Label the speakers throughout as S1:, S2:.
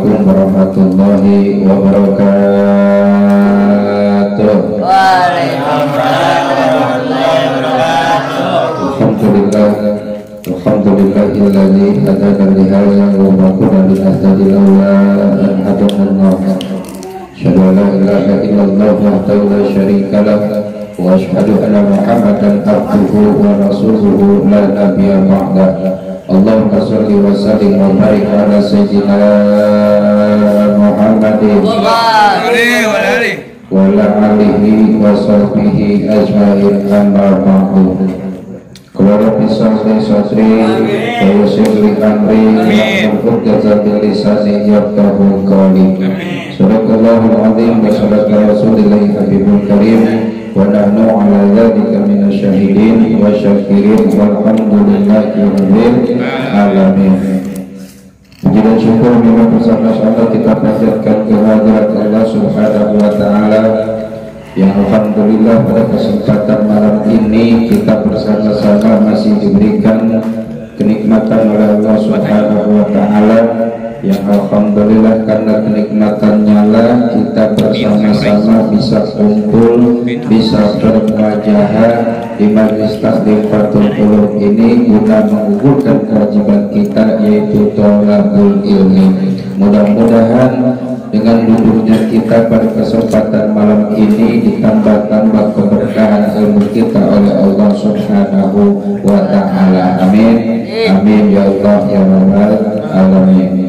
S1: Assalamualaikum warahmatullahi wabarakatuh.
S2: Waalaikumsalam warahmatullahi wabarakatuh.
S1: Alhamdulillahilladzi hadana li hadza wa ma kunna linahtadiya laula an hadana Allah. Asyhadu an la ilaha illallah wahdahu la syarika lah wa asyhadu anna Muhammadan abduhu wa rasuluhu la nabiyya ba'dah. Allahumma sholli wa sallim wa barik ala sayyidina Muhammadin wa ala alihi wa sahbihi ajma'in, amma ba'du. Qala bisalli sadri wa yassir li amri wahlul 'uqdatam min lisani yafqahu qawli. Sadaqallahul 'azim wa sadaqa rasulillahil habibul karim. Wa nahnu ala dzalika minasyahidin wa syakirin walhamdulillahi rabbil alamin. Puji dan syukur memang bersama-sama kita panjatkan kehadirat Allah Subhanahu wa taala yang alhamdulillah pada kesempatan malam ini kita bersama-sama masih diberikan kenikmatan oleh Allah Subhanahu wa taala, yang alhamdulillah karena kenikmatannya lah kita bersama-sama bisa kumpul, bisa bermuajah di majelis taklim Fathul Qulub ini guna menggugurkan kewajiban kita, yaitu thalabul ilmi. Mudah-mudahan dengan duduknya kita pada kesempatan malam ini ditambah-tambah keberkahan ilmu kita oleh Allah Subhanahu wa taala. Amin. Amin ya Allah ya rabbal alamin.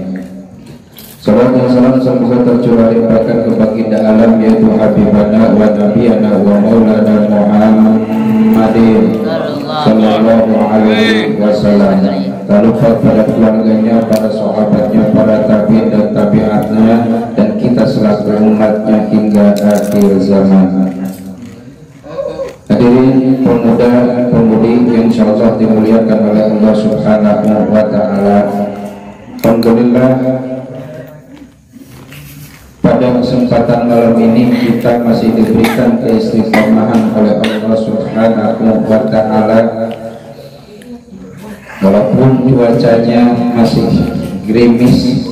S1: Salawat dan salam semoga tercurah limpahkan ke baginda alam, yaitu habibana wa nabiyana wa maulana Muhammadin sallallahu alaihi wasallam. Tak lupa pada keluarganya, para sahabatnya, para tabi'in dan tabi'atnya, dan kita selaku umatnya hingga akhir zaman. Hadirin pemuda-pemudi yang insyaallah dimuliakan oleh Allah Subhanahu wa taala. Alhamdulillah pada kesempatan malam ini kita masih diberikan keistiqomahan oleh Allah Subhanahu wa taala. Walaupun cuacanya masih gerimis,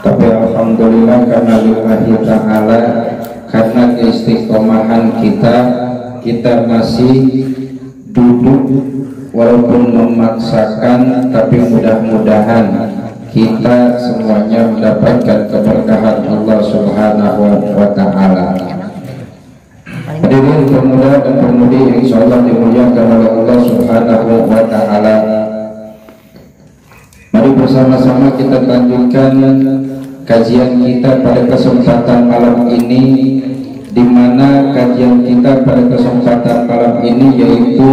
S1: tapi alhamdulillah karena lillahi ta'ala, karena keistiqomahan kita masih duduk walaupun memaksakan, tapi mudah-mudahan kita semuanya mendapatkan keberkahan Allah Subhanahu wa ta'ala. Hadirin pemuda dan pemudi yang insyaallah dimuliakan oleh Allah Subhanahu wa ta'ala, mari bersama-sama kita lanjutkan kajian kita pada kesempatan malam ini, di mana kajian kita pada kesempatan malam ini yaitu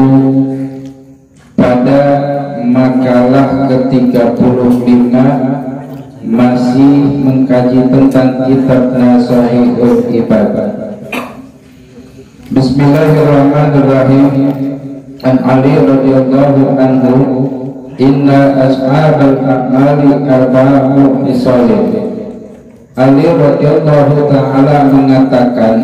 S1: pada makalah ke-35 masih mengkaji tentang kitab Nasahihul Ibadah. Bismillahirrahmanirrahim. An Ali radhiyallahu anhu, inna ashabal a'mali arba'u hisalin. Ali radhiyallahu ta'ala mengatakan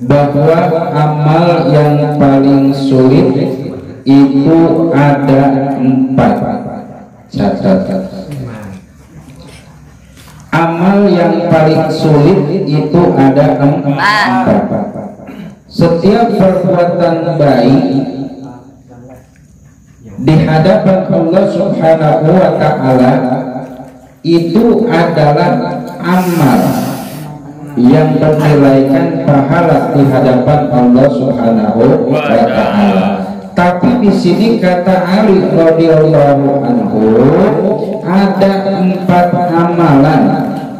S1: bahwa amal yang paling sulit itu ada 4. Catat. Amal yang paling sulit itu ada 4. Setiap perbuatan baik di hadapan Allah Subhanahu wa ta'ala itu adalah amal yang bernilaikan pahala di hadapan Allah Subhanahu wa ta'ala. Tapi di sini kata Ali radhiyallahu anhu ada 4 amalan,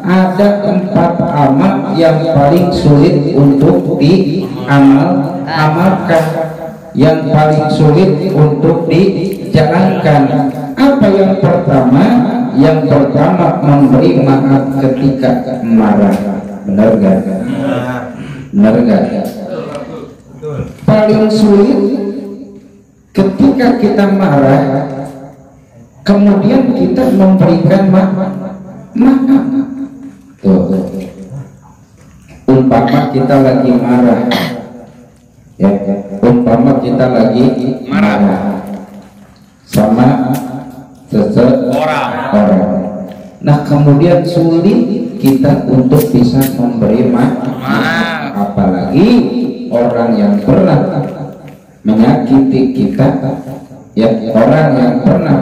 S1: ada 4 amal yang paling sulit untuk diamalkan, yang paling sulit untuk dijalankan. Apa yang pertama? Yang pertama memberi maaf ketika marah. Benar gak? Benar gak? Paling sulit ketika kita marah, kemudian kita memberikan maaf. Tuh. Umpama kita lagi marah, ya. Umpama kita lagi marah sama seseorang, Nah kemudian sulit kita untuk bisa memberi maaf, apalagi orang yang pernah menyakiti kita, ya, orang yang pernah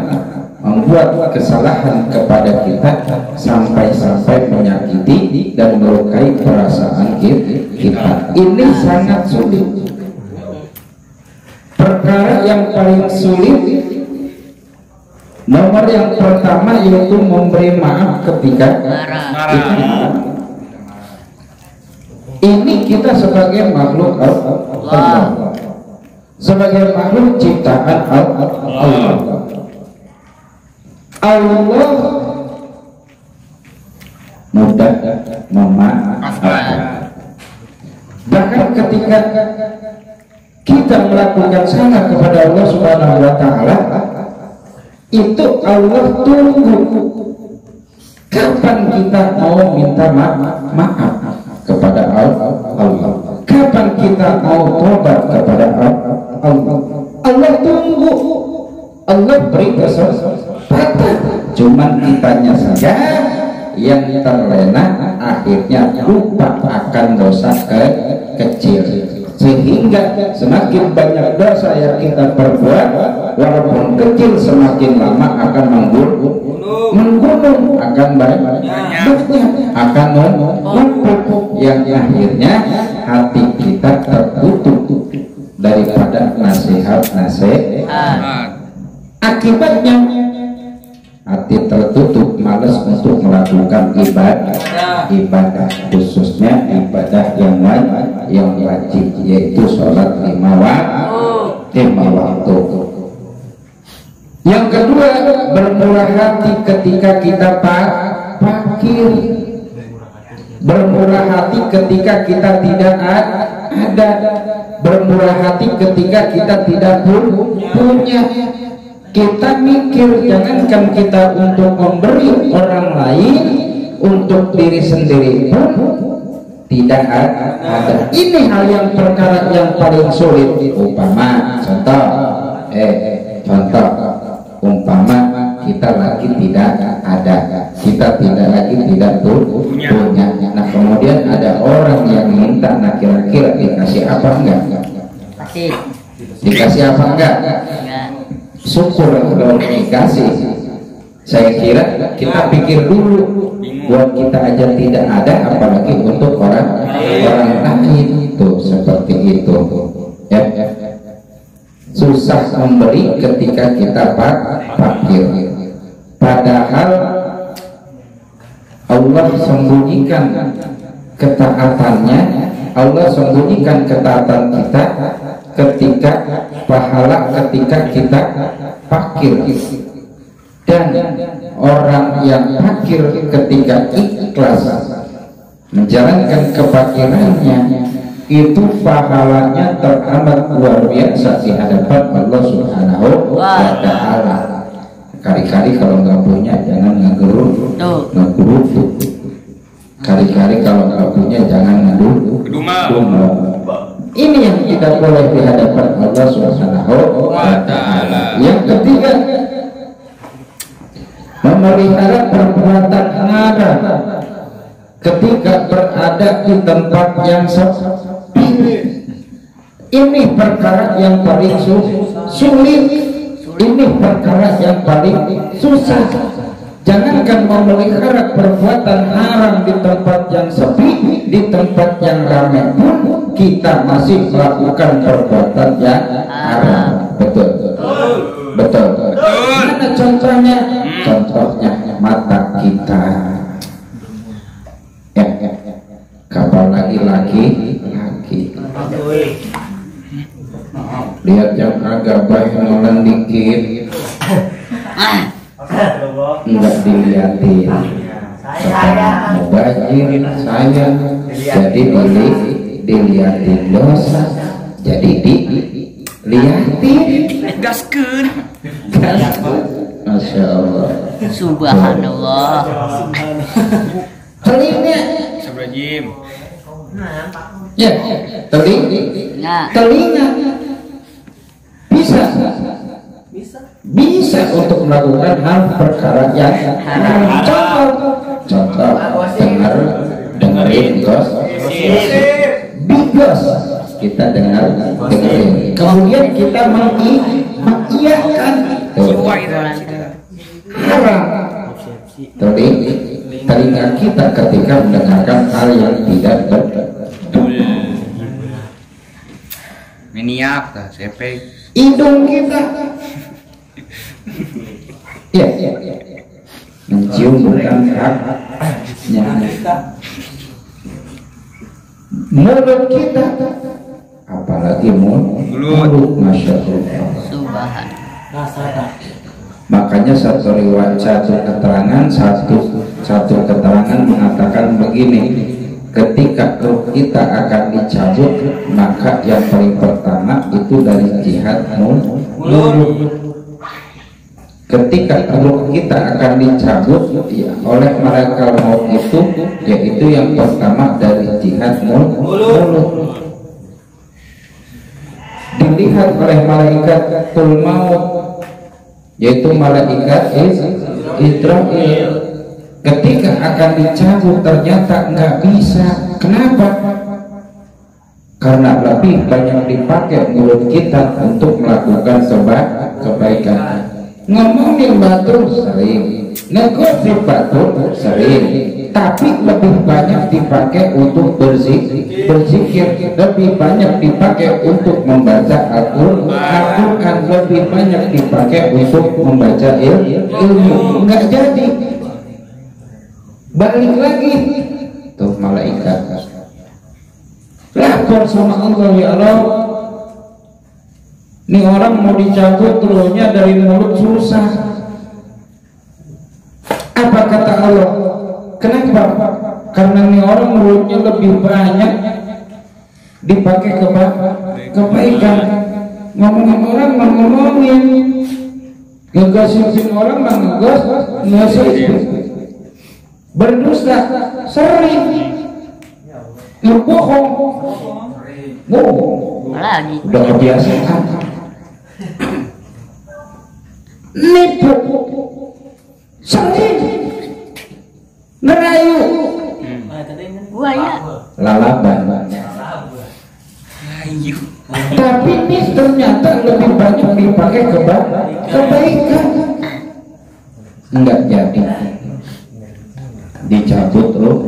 S1: membuat kesalahan kepada kita sampai menyakiti dan melukai perasaan kita. Ini sangat sulit. Perkara yang paling sulit, nomor yang pertama yaitu memberi maaf ketika marah. Ini kita sebagai makhluk Allah, sebagai makhluk ciptaan Allah. Allah mudah memaafkan. Bahkan ketika kita melakukan salah kepada Allah Subhanahu wa Ta'ala, itu Allah tunggu kapan kita mau minta maaf kepada Allah, kapan kita mau tobat kepada Allah. Allah tunggu, Allah beri kesempatan, cuman kitanya saja yang terlena, akhirnya lupa akan dosa kecil, sehingga semakin banyak dosa yang kita perbuat walaupun kecil, semakin lama akan menggunung, akan banyak, akan numpuk, yang akhirnya hati kita tertutup daripada nasihat. Akibatnya hati tertutup, malas untuk melakukan ibadah, khususnya ibadah yang wajib, yaitu sholat 5 waktu. Yang kedua, bermurah hati ketika kita fakir, bermurah hati ketika kita tidak ada, bermurah hati ketika kita tidak punya. Kita mikir, jangankan kita untuk memberi orang lain, untuk diri sendiri pun tidak ada. Ini hal yang perkara yang paling sulit. Umpama contoh, umpama kita lagi tidak ada, kita tidak punya. Nah kemudian ada orang yang minta, nah kira-kira dikasih apa enggak? Dikasih apa enggak? Syukur kalau dikasih. Saya kira kita pikir dulu, buat kita aja tidak ada, apalagi untuk orang lain. Itu seperti itu, ya. Susah memberi ketika kita fakir, padahal Allah sembunyikan ketaatannya, Allah sembunyikan ketaatan kita ketika pahala ketika kita fakir. Dan orang yang fakir ketika ikhlas menjalankan kefakirannya, itu pahalanya teramat luar biasa di hadapan Allah Subhanahu wa Ta'ala. Kali-kali kalau nggak punya jangan ngegerutu. Kali-kali kalau nggak punya jangan ngedumel. Ini yang tidak boleh di hadapan Allah Subhanahu wa Ta'ala. Yang ketiga, memelihara perbuatan ngara ketika berada di tempat yang sepi. Ini perkara yang paling sulit. Ini perkara yang paling susah. Jangankan memelihara perbuatan haram di tempat yang sepi, di tempat yang ramai pun kita masih melakukan perbuatan yang haram. Betul. Mana contohnya? Contohnya mata kita. Apalagi laki. Lihat yang agak baik nolan dikit, enggak dilihatin. Mubazir saya, jadi dilihatin dosa, jadi dilihatin.
S2: Gaskeun.
S1: Masya Allah.
S2: Subhanallah.
S1: Telinga. Ya, telinga. Bisa bisa untuk melakukan hal perkara yang haram. Contoh dengerin gos bigos, kita dengerin, kemudian kita mengiyakan haram. Tadi telinga kita ketika mendengarkan hal yang tidak betul.
S2: Miniap kah, sepek.
S1: Hidung kita ya mencium bukan haknya. Mulut kita, apalagi mulut, masya Allah.
S2: Subhanallah.
S1: Makanya satu riwayat, satu keterangan mengatakan begini, ketika roh kita akan dicabut, maka yang paling pertama itu dari jihad mulut. Ketika roh kita akan dicabut ya, oleh malaikat maut itu, yaitu yang pertama dari jihad mulut. Dilihat oleh malaikat maut, yaitu malaikat Israfil. Ketika akan dicabut ternyata nggak bisa. Kenapa? Karena lebih banyak dipakai mulut kita untuk melakukan kebaikan. Ngomongin batur sering, negosip batur sering, tapi lebih banyak dipakai untuk berzikir, lebih banyak dipakai untuk membaca Al-Quran, lebih banyak dipakai untuk membaca ilmu. Nggak jadi. Balik lagi tuh malaikat lapor sama Allah, ya Allah, ini orang mau dicabut rohnya dari mulut susah. Apa kata Allah? Kenapa? Karena ini orang mulutnya lebih banyak dipakai kebaikan. Ngomongin orang ngomongin, ngegosipin orang ngegosip, berdusta sering, ngebohong
S2: Lagi.
S1: udah kebiasaan. Nipu sering, ngerayu,
S2: Buaya.
S1: lalaban.
S2: Ayu.
S1: Tapi ini ternyata lebih banyak dipakai kebaikan. Enggak jadi dicabut roh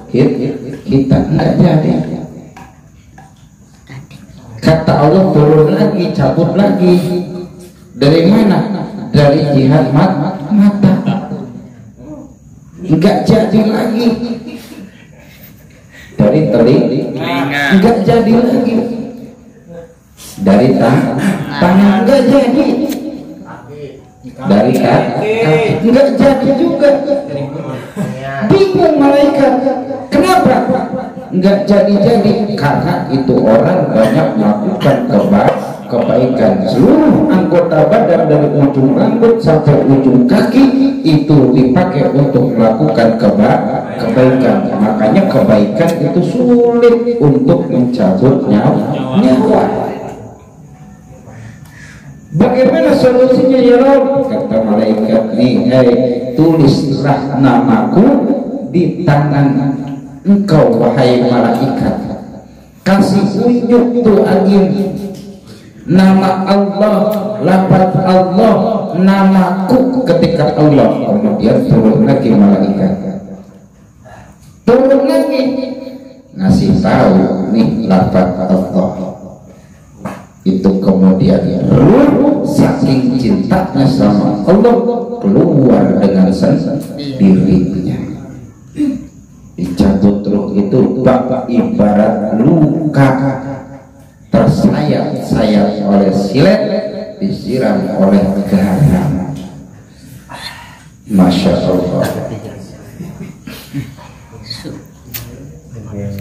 S1: kita, enggak jadi. Kata Allah turun lagi, cabut lagi. Dari mana? Dari jihad mata. Enggak jadi lagi. Dari telinga enggak jadi lagi. Dari tangan enggak jadi. Dari kaki enggak jadi juga. Bingung malaikat, kenapa enggak jadi? Karena itu orang banyak melakukan kebaikan. Seluruh anggota badan dari ujung rambut sampai ujung kaki itu dipakai untuk melakukan kebaikan. Makanya kebaikan itu sulit untuk mencabut nyawa. Bagaimana solusinya, ya Rabb? Kata malaikat nih, tulislah namaku di tangan engkau wahai malaikat. Kasih unjuk tuh angin nama Allah, lafaz Allah, namaku ketika Allah. Kemudian turun lagi malaikat, turun lagi ngasih tahu nih lafaz Allah. Itu kemudian ruh saking cintanya sama Allah keluar dengan sendirinya. Dicabut ruh itu ibarat luka tersayat-sayat oleh silet disiram oleh garam. Masya Allah.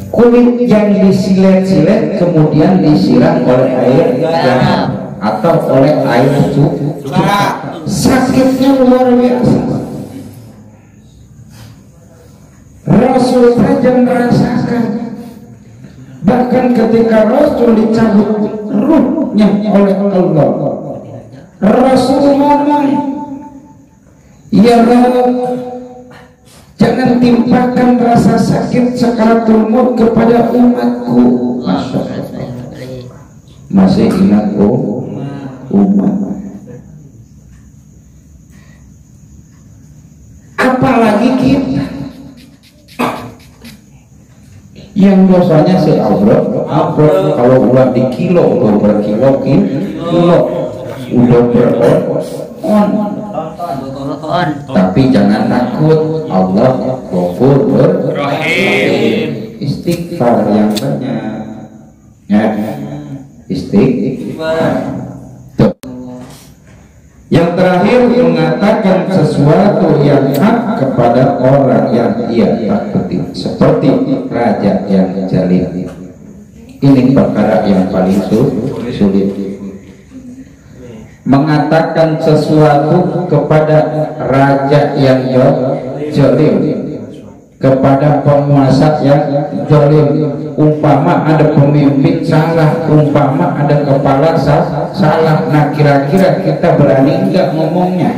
S1: Kulit yang disilet-silet kemudian disiram oleh air garam atau oleh air cuka. Sakitnya luar biasa. Rasul saja merasakan. Bahkan ketika Rasul dicabut ruhnya oleh Allah, Rasul ngomong, ya Rabb, jangan timpakan rasa sakit sakaratul maut kepada umatku. Masya Allah. Masih ingat umat. Apalagi kita yang dosanya seabrot, kalau ulang di kilo, udah berkilo, udah beron. Tapi jangan takut, Allah Ghafurur Rahim. Istighfar yang banyak, ya. Istighfar. Yang terakhir, mengatakan sesuatu yang hak kepada orang yang ia takuti, seperti raja yang zalim. Ini perkara yang paling sulit. Mengatakan sesuatu kepada raja yang zalim, kepada penguasa yang zalim. Umpama ada pemimpin salah, umpama ada kepala salah, nah kira-kira kita berani enggak ngomongnya?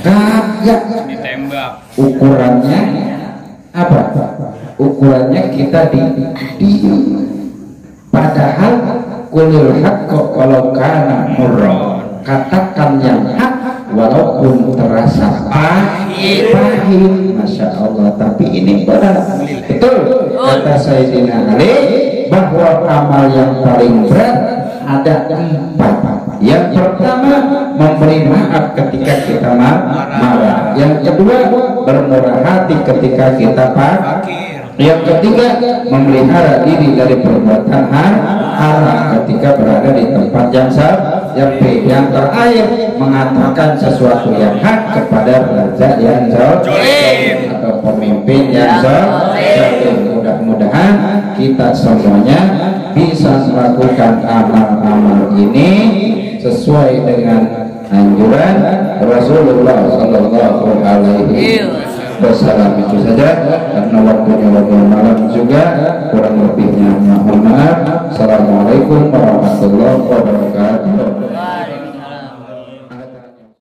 S1: Kagak.
S2: Ditembak.
S1: Ukurannya apa? Ukurannya kita di padahal kulil haqqa walau kana murra, katakan yang hak walaupun terasa pahit. Masya Allah, tapi ini benar. Betul kata Sayyidina Ali bahwa amal yang paling berat ada 4. Yang pertama, memberi maaf ketika kita marah. Yang kedua, bermurah hati ketika kita fakir. Yang ketiga, memelihara diri dari perbuatan haram ketika berada di tempat yang salah. Yang terakhir, mengatakan sesuatu yang hak kepada raja yang zalim atau pemimpin yang zalim. Mudah-mudahan kita semuanya bisa melakukan amal-amal ini sesuai dengan anjuran Rasulullah Sallallahu Alaihi Wasallam. Itu saja karena waktunya malam juga, kurang lebihnya mohon maaf. Assalamualaikum warahmatullahi wabarakatuh.